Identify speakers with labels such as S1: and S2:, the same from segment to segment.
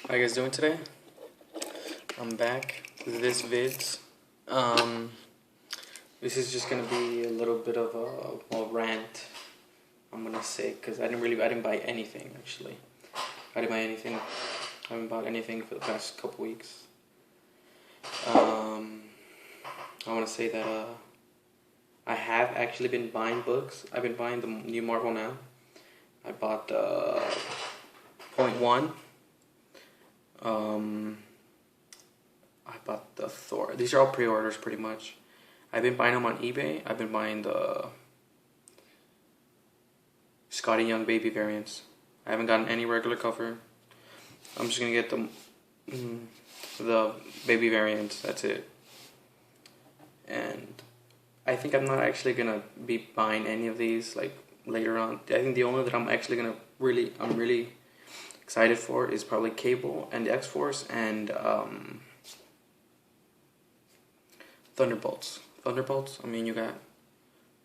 S1: How you guys doing today? I'm back with this vids. This is just gonna be a little bit of a rant. I'm gonna say because I didn't buy anything actually. I didn't buy anything. I haven't bought anything for the past couple weeks. I want to say that I have actually been buying books. I've been buying the new Marvel now. I bought Point One. I bought the Thor. These are all pre-orders pretty much. I've been buying them on eBay. I've been buying the Scotty Young baby variants. I haven't gotten any regular cover. I'm just gonna get the baby variants. That's it. And I think I'm not actually gonna be buying any of these like later on. I think the only that I'm actually I'm really excited for is probably Cable and the X-Force and Thunderbolts. I mean, you got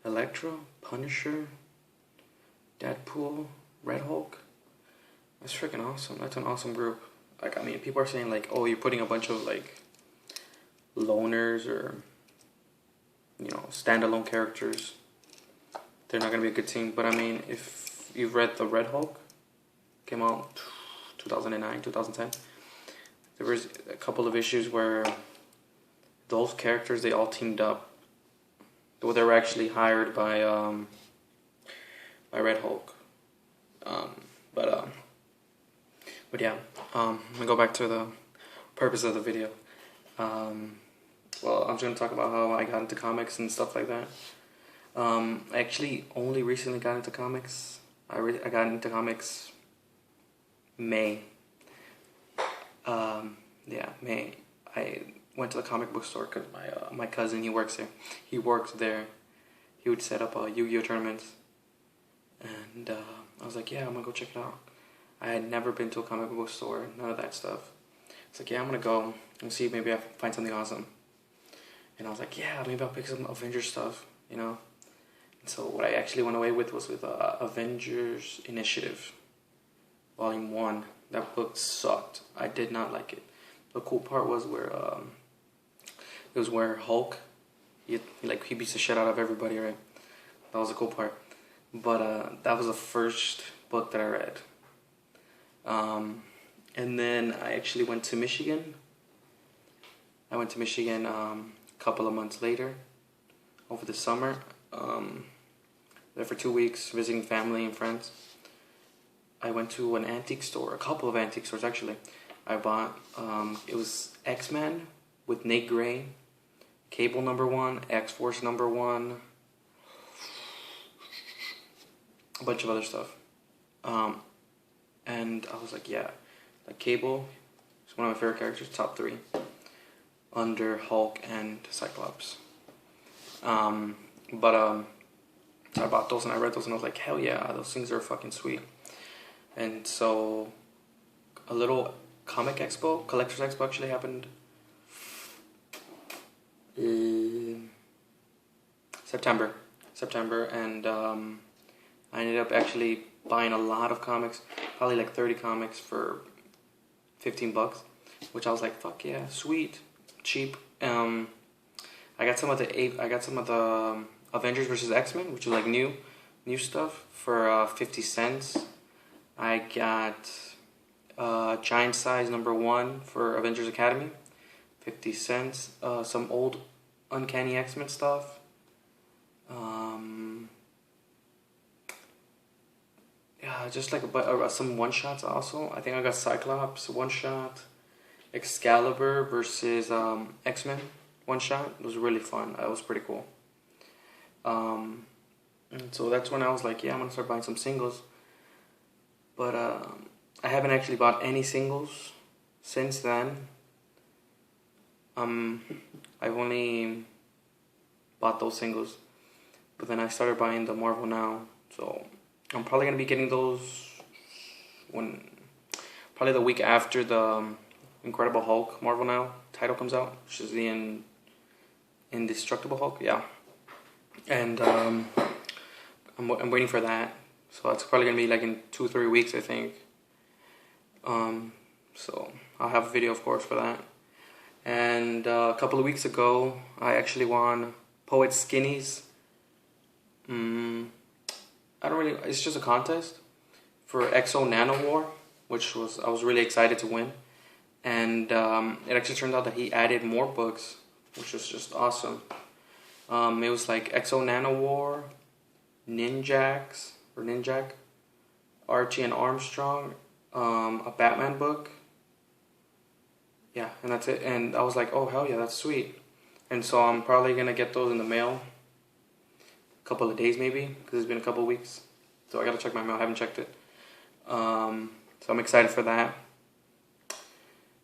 S1: Electro, Punisher, Deadpool, Red Hulk. That's freaking awesome. That's an awesome group. Like, I mean, people are saying like, oh, you're putting a bunch of like loners or standalone characters. They're not gonna be a good team. But I mean, if you've read the Red Hulk, came out 2009, 2010. There was a couple of issues where those characters, they all teamed up. Well, they were actually hired by Red Hulk. But yeah, I'm gonna go back to the purpose of the video. Well, I'm just gonna talk about how I got into comics and stuff like that. I actually only recently got into comics. I got into comics May. May. I went to the comic book store because my cousin, he works there. He would set up Yu-Gi-Oh tournaments, and I was like, yeah, I'm gonna go check it out. I had never been to a comic book store, none of that stuff. It's like, yeah, I'm gonna go and see if maybe I find something awesome. And I was like, yeah, maybe I'll pick some Avengers stuff, And so what I actually went away with was Avengers Initiative, Volume 1. That book sucked. I did not like it. The cool part was where Hulk, he beats the shit out of everybody, right? That was the cool part. But that was the first book that I read. And then I actually went to Michigan. I went to Michigan a couple of months later, over the summer. There for 2 weeks, visiting family and friends. I went to an antique store, a couple of antique stores actually. I bought, it was X-Men with Nate Gray, Cable #1, X-Force #1, a bunch of other stuff. And I was like, yeah, like Cable is one of my favorite characters, top 3, under Hulk and Cyclops. So I bought those and I read those and I was like, hell yeah, those things are fucking sweet. And so a little collector's expo actually happened in September, and I ended up actually buying a lot of comics, probably like 30 comics for $15, which I was like, fuck yeah, sweet, cheap. I got some of the Avengers vs. X-Men, which is like new stuff, for 50 cents. I got Giant Size #1 for Avengers Academy, 50 cents. Some old Uncanny X-Men stuff. Just like some one-shots also. I think I got Cyclops one-shot, Excalibur versus X-Men one-shot. It was really fun. It was pretty cool. And so that's when I was like, yeah, I'm gonna start buying some singles. But I haven't actually bought any singles since then. I've only bought those singles, but then I started buying the Marvel now. So I'm probably gonna be getting those probably the week after the Incredible Hulk Marvel Now title comes out, which is the Indestructible Hulk. Yeah, and I'm waiting for that. So it's probably gonna be like in 2-3 weeks, I think. So I'll have a video, of course, for that. And a couple of weeks ago, I actually won Poet Skinny's. I don't really. It's just a contest for EXO Nano War, which I was really excited to win. And it actually turned out that he added more books, which was just awesome. It was like EXO Nano War, Ninjak, Archie and Armstrong, a Batman book. Yeah, and that's it. And I was like, oh, hell yeah, that's sweet. And so I'm probably going to get those in the mail a couple of days maybe, because it's been a couple of weeks. So I got to check my mail. I haven't checked it. So I'm excited for that.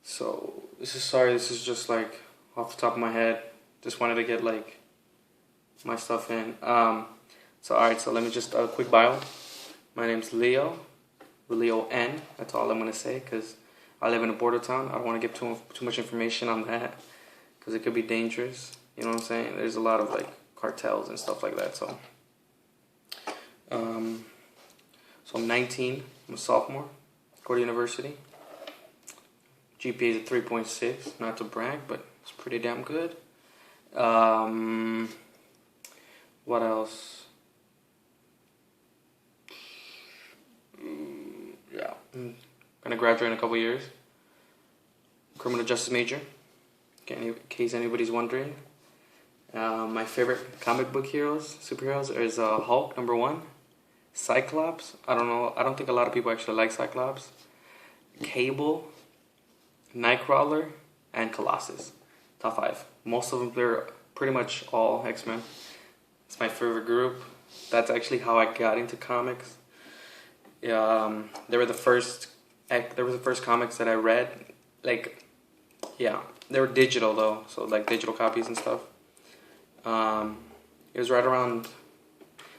S1: So this is just like off the top of my head. Just wanted to get like my stuff in. So alright, so let me just a quick bio. My name's Leo, Leo N. That's all I'm gonna say, because I live in a border town. I don't want to give too much information on that, because it could be dangerous. You know what I'm saying? There's a lot of like cartels and stuff like that. So, so I'm 19. I'm a sophomore. Go to university. GPA is at 3.6. Not to brag, but it's pretty damn good. What else? Yeah, I'm gonna graduate in a couple years. Criminal justice major, in case anybody's wondering. My favorite comic book superheroes is Hulk, number 1. Cyclops, I don't think a lot of people actually like Cyclops. Cable, Nightcrawler, and Colossus. Top 5. Most of them, they're pretty much all X-Men. It's my favorite group. That's actually how I got into comics. They were the first comics that I read. Like, yeah, they were digital though, so like digital copies and stuff. It was right around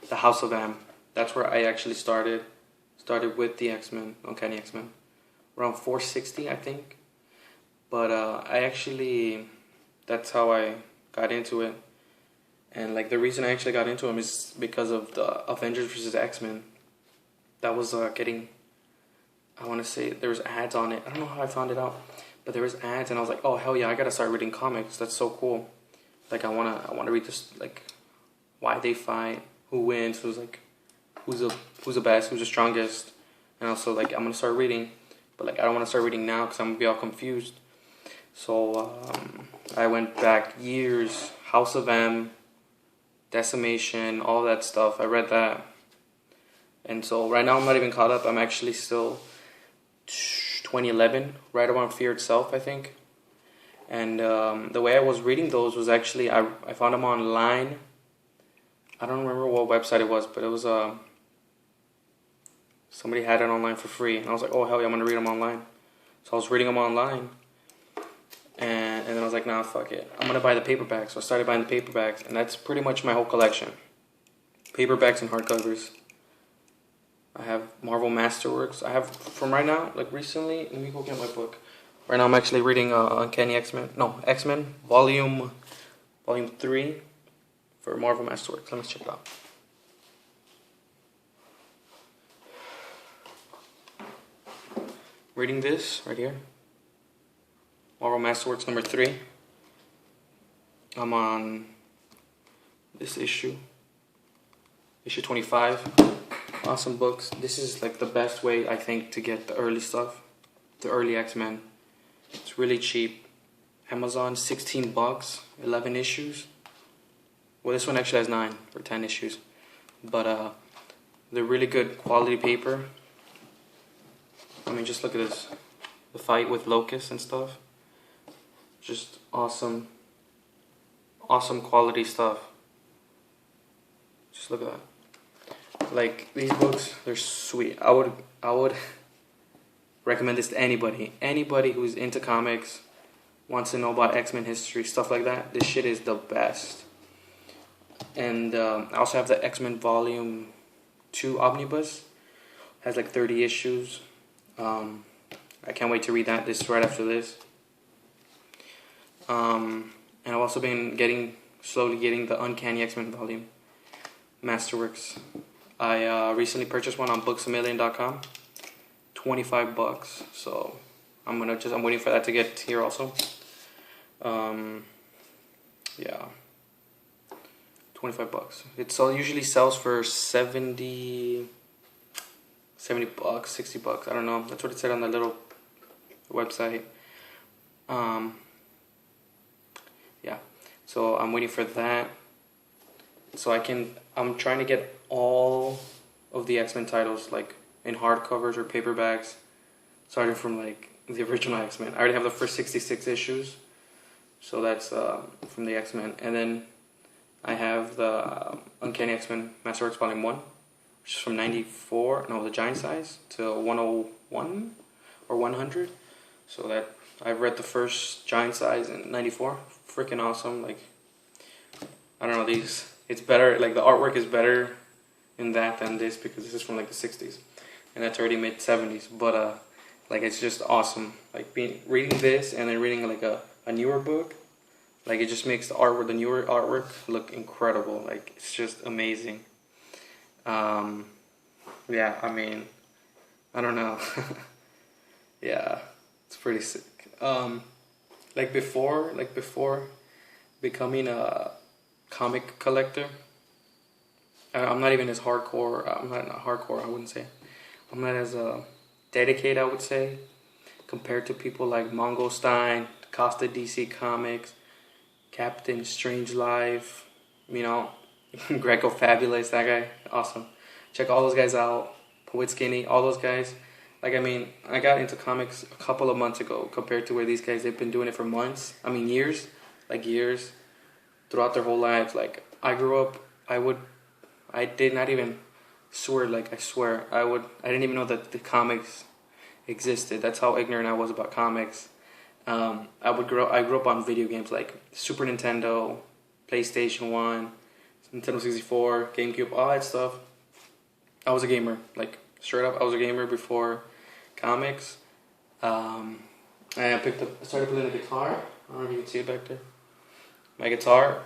S1: the House of M. That's where I actually started with the X-Men, Uncanny X-Men, around 460, I think. But that's how I got into it. And like the reason I actually got into them is because of the Avengers vs. X-Men. That was getting, I want to say there was ads on it. I don't know how I found it out, but there was ads, and I was like, oh hell yeah, I gotta start reading comics. That's so cool. Like I wanna read this, like why they fight, who wins, who's the best, who's the strongest, and also like I'm gonna start reading, but like I don't want to start reading now because I'm gonna be all confused. So I went back years, House of M, Decimation, all that stuff. I read that. And so right now I'm not even caught up. I'm actually still 2011, right around Fear Itself, I think. And the way I was reading those was actually, I found them online. I don't remember what website it was, but it was, somebody had it online for free. And I was like, oh hell yeah, I'm going to read them online. So I was reading them online. And then I was like, nah, fuck it. I'm going to buy the paperbacks. So I started buying the paperbacks. And that's pretty much my whole collection. Paperbacks and hardcovers. I have Marvel Masterworks. I have, from right now, like recently, let me go get my book. Right now I'm actually reading Uncanny X-Men. No, X-Men, Volume 3 for Marvel Masterworks. Let me check it out. Reading this right here. Marvel Masterworks number 3. I'm on this issue. Issue 25. Awesome books. This is like the best way I think to get the early stuff, the early X-Men. It's really cheap. Amazon, $16, 11 issues. Well, this one actually has 9 or 10 issues, but they're really good quality paper. I mean, just look at this, the fight with Locust and stuff. Just awesome quality stuff. Just look at that. Like, these books, they're sweet. I would recommend this to anybody who's into comics, wants to know about X-Men history, stuff like that. This shit is the best. And I also have the X-Men Volume 2 Omnibus. Has like 30 issues. I can't wait to read that. This is right after this. And I've also been slowly getting the Uncanny X-Men Volume Masterworks. I recently purchased one on booksamillion.com. $25. So I'm waiting for that to get here also. Yeah, $25. It usually sells for 70 bucks, 60 bucks. I don't know. That's what it said on the little website. Yeah. So I'm waiting for that. So I'm trying to get all of the X-Men titles like in hardcovers or paperbacks, starting from like the original X-Men. I already have the first 66 issues. So that's from the X-Men. And then I have the Uncanny X-Men Master Works Volume 1, which is from 94, no, the giant size, to 101 or 100. So that I've read the first giant size in 94. Freaking awesome. Like, I don't know, it's better, like the artwork is better in that than this, because this is from like the 60s. And that's already mid-70s. But, like, it's just awesome. Like, reading this and then reading like a newer book, like, it just makes the newer artwork look incredible. Like, it's just amazing. Yeah, I mean, I don't know. Yeah, it's pretty sick. Like before becoming a comic collector, I'm not even as hardcore. I'm not hardcore, I wouldn't say. I'm not as dedicated, I would say, compared to people like Mongo Stein, Costa DC Comics, Captain Strangelove, you know, Greco Fabulous, that guy, awesome. Check all those guys out. Poet Skinny, all those guys. Like, I mean, I got into comics a couple of months ago compared to where these guys, they've been doing it for months. I mean, years, throughout their whole lives. Like, I grew up, I did not even swear, like, I swear, I didn't even know that the comics existed. That's how ignorant I was about comics. I grew up on video games like Super Nintendo, PlayStation 1, Nintendo 64, GameCube, all that stuff. I was a gamer, like, straight up, I was a gamer before comics. And I started playing the guitar. I don't know if you can see it back there. My guitar,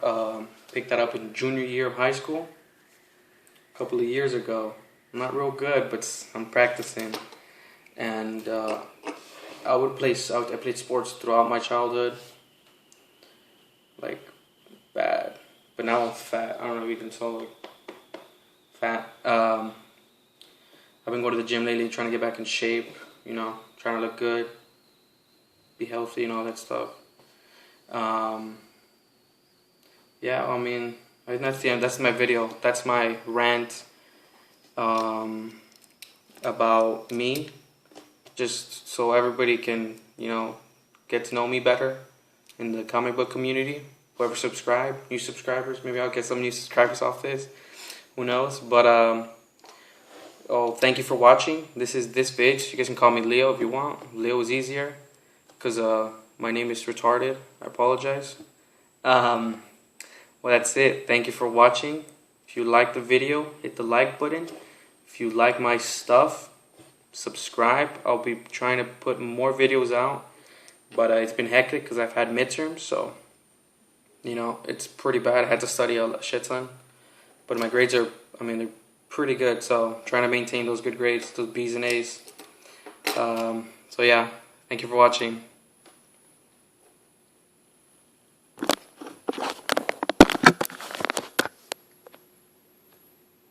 S1: picked that up in junior year of high school, a couple of years ago. I'm not real good, but I'm practicing. And I played sports throughout my childhood, like, bad. But now I'm fat. I don't know if you can tell, like, fat. I've been going to the gym lately, trying to get back in shape, you know, trying to look good, be healthy and all that stuff. Yeah, I mean, that's the end. That's my video. That's my rant about me, just so everybody can, you know, get to know me better in the comic book community. Whoever subscribe, new subscribers, maybe I'll get some new subscribers off this. Who knows? But thank you for watching. This is this vid. You guys can call me Leo if you want. Leo is easier because my name is retarded. I apologize. Well, that's it. Thank you for watching. If you like the video, hit the like button. If you like my stuff, subscribe. I'll be trying to put more videos out, but it's been hectic because I've had midterms, so, you know, it's pretty bad. I had to study a shit ton, but my grades are, I mean, they're pretty good, so I'm trying to maintain those good grades, those B's and A's. So yeah, thank you for watching.